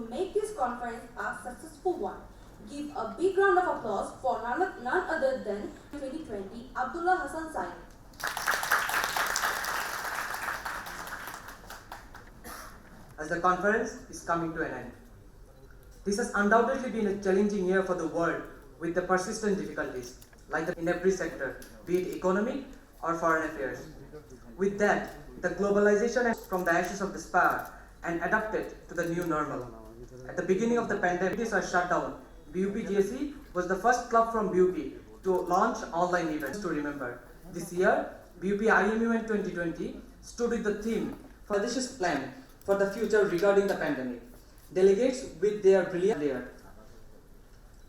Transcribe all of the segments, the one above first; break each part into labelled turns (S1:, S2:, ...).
S1: to make this conference a successful one. Give a big round of applause for none other than 2020 Abdullah Hassan Said.
S2: As the conference is coming to an end, this has undoubtedly been a challenging year for the world with the persistent difficulties, like in every sector, be it economic or foreign affairs. With that, the globalization has from the ashes of despair and adapted to the new normal. At the beginning of the pandemic, our shutdown, BUPGSE was the first club from BUP to launch online events to remember. This year, BUP IMUN 2020 stood with the theme for audacious plan for the future regarding the pandemic. Delegates with their brilliant layer.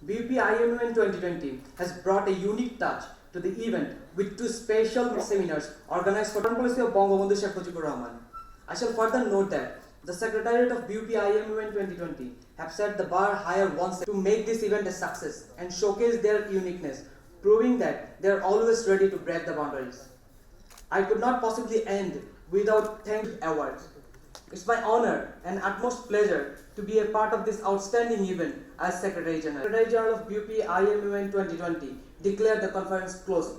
S2: BUP IMUN 2020 has brought a unique touch to the event with two special seminars organized for the policy of Bangabandhu Sheikh Mujibur Rahman. I shall further note that the Secretariat of BUP IMUN 2020 have set the bar higher once to make this event a success and showcase their uniqueness, proving that they are always ready to break the boundaries. I could not possibly end without thanking awards. It's my honor and utmost pleasure to be a part of this outstanding event as Secretary General. Secretary General of BUP IMUN 2020 declared the conference closed.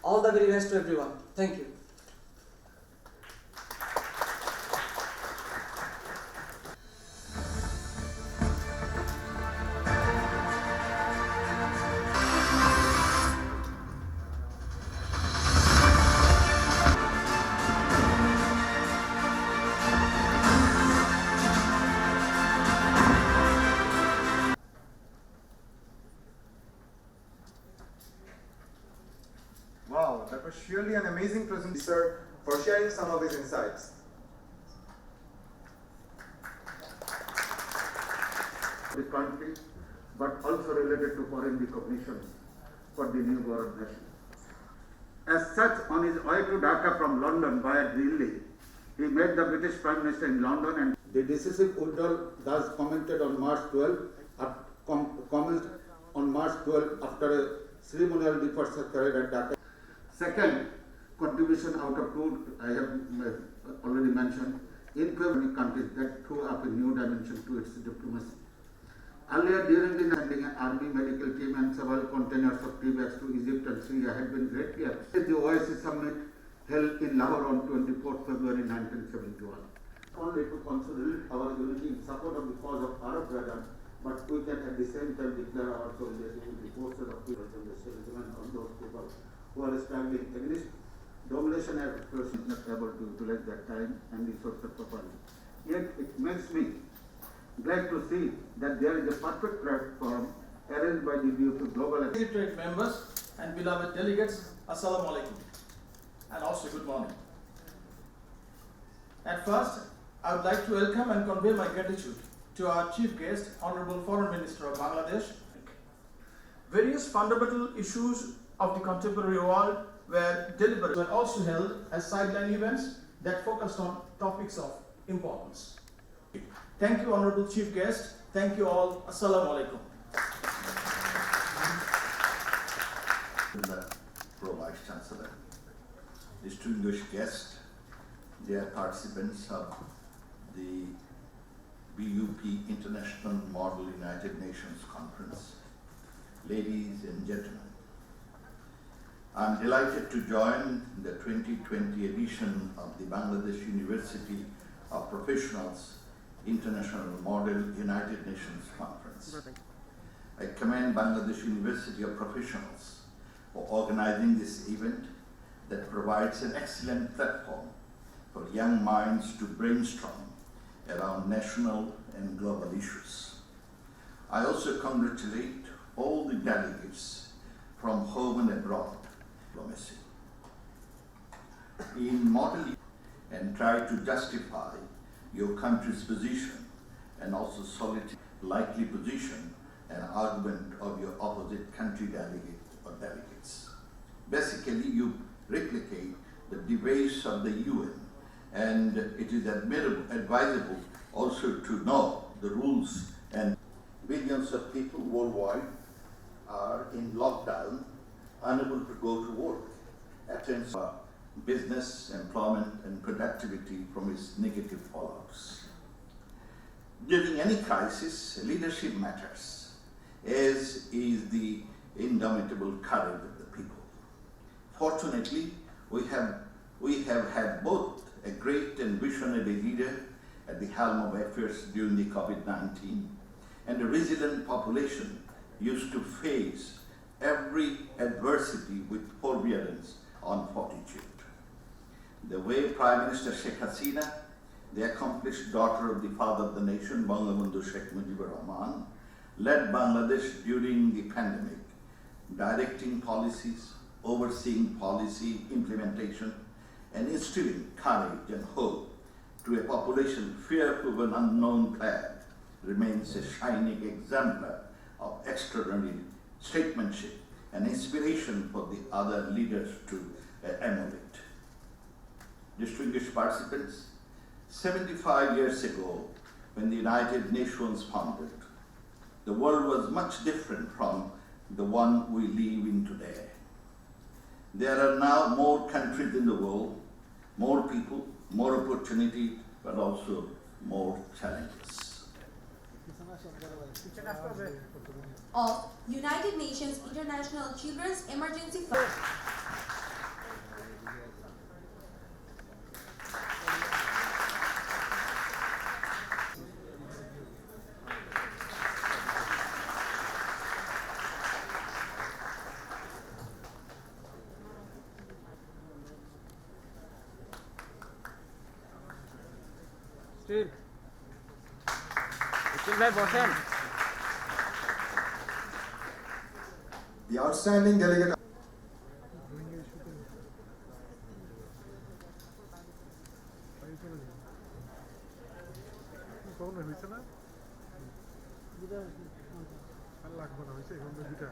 S2: All the very best to everyone. Thank you.
S3: Wow, that was surely an amazing presentation, sir, for sharing some of his insights.
S4: The country, but also related to foreign recognition for the new born nation. As such, on his way to Dhaka from London via Delhi, he met the British Prime Minister in London, and the decisive Udall thus commented on March 12, after a ceremonial departure carried at Dhaka. Second, contribution out of two, I have already mentioned, in many countries that threw up a new dimension to its diplomacy. Earlier, during the landing, an army medical team and several containers of tea bags to Egypt and Syria had been greatly appreciated. The OIC summit held in Lahore on 24th February 1971. Only to consolidate our unity in support of the cause of Arab brother, but we can at the same time declare our solidarity with the forces of people and the citizens of those people who are struggling against domination and person not able to utilize that time and resources properly. Yet it makes me glad to see that there is a perfect platform arranged by the BUP Global
S5: Secretariat members and beloved delegates, Assalamu alaikum, and also good morning. At first, I would like to welcome and convey my gratitude to our chief guest, Honorable Foreign Minister of Bangladesh. Various fundamental issues of the contemporary world were deliberated but also held as sideline events that focused on topics of importance. Thank you, Honorable Chief Guest. Thank you all. Assalamu alaikum.
S6: The Pro-Vice Chancellor, distinguished guests, dear participants of the BUP International Model United Nations Conference, ladies and gentlemen, I'm delighted to join the 2020 edition of the Bangladesh University of Professionals International Model United Nations Conference. I commend Bangladesh University of Professionals for organizing this event that provides an excellent platform for young minds to brainstorm around national and global issues. I also congratulate all the delegates from home and abroad diplomacy in modeling and try to justify your country's position and also solidify likely position and argument of your opposite country delegate or delegates. Basically, you replicate the debates of the UN, and it is advisable also to know the rules, and millions of people worldwide are in lockdown, unable to go to work. business, employment, and productivity from its negative fallouts. During any crisis, leadership matters, as is the indomitable courage of the people. Fortunately, we have had both a great and visionary leader at the helm of affairs during the COVID-19 and a resilient population used to face every adversity with forbearance and fortitude. The way Prime Minister Sheikh Hasina, the accomplished daughter of the father of the nation, Bangabandhu Sheikh Mujibur Rahman, led Bangladesh during the pandemic, directing policies, overseeing policy implementation, and instilling courage and hope to a population fearful of an unknown plague, remains a shining exemplar of extraordinary statesmanship and inspiration for the other leaders to emulate. Distinguished participants, 75 years ago, when the United Nations founded, the world was much different from the one we live in today. There are now more countries in the world, more people, more opportunity, but also more challenges.
S1: Of United Nations International Children's Emergency Fund.
S7: Still ভাই বসেন।
S3: The outstanding delegate.
S8: হয়েছে না আর লাগবে না হয়েছে এখন দুটা